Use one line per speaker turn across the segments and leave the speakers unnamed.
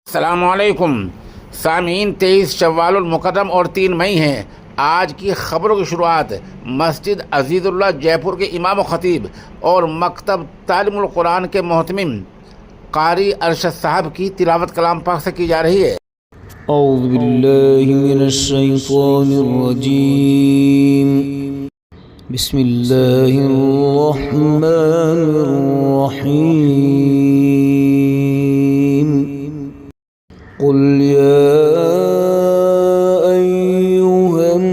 अस्सलामुअलैकुम सामीन। 23 शव्वालुल मुकर्रम और 3 मई है। आज की ख़बरों की शुरुआत मस्जिद अजीज़ुल्लाह जयपुर के इमाम ख़तीब और मकतब तालीमुल कुरान के मोहतमिम कारी अरशद साहब की तिलावत कलाम पाक से की जा रही है।
औज़ु बिल्लाहि मिनश शैतानिर रजीम। बिस्मिल्लाहिर रहमानिर रहीम। क़ुल या अय्युहन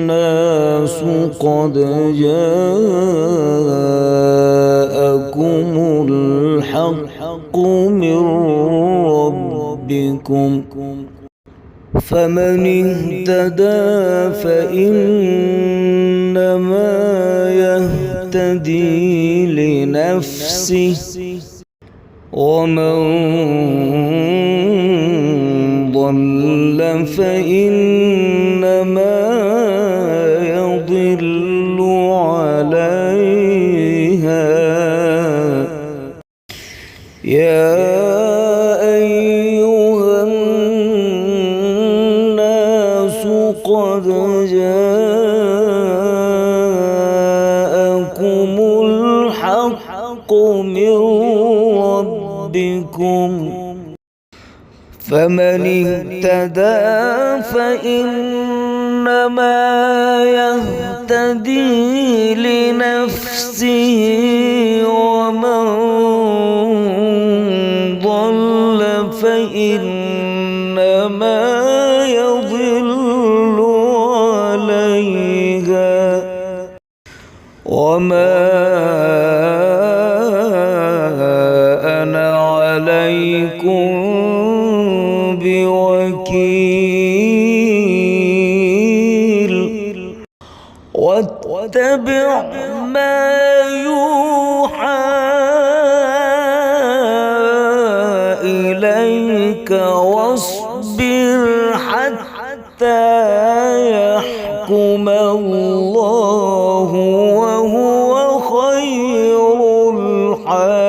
नासु क़द जाअकुमुल हक़्क़ु मिर रब्बिकुम फमन इह्तदा फ़इन्नमा यह्तदी लिनफ़्सिहि वमन ضل فإنما يضل عليها يا أيها الناس قد جاءكم الحق من ربكم فمن اهتدى فإنما يهتدي لنفسه ومن ضل فإنما يضل عليها وما أنا عليكم بوكيل واتبع ما يوحى إليك واصبر حتى يحكم الله وهو خير الحاكمين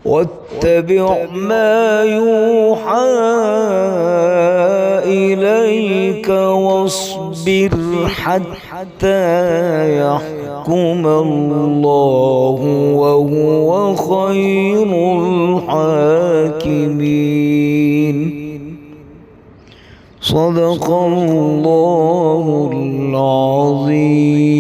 واتبع ما يوحى إليك واصبر حتى يحكم الله وهو خير الحاكمين صدق الله العظيم।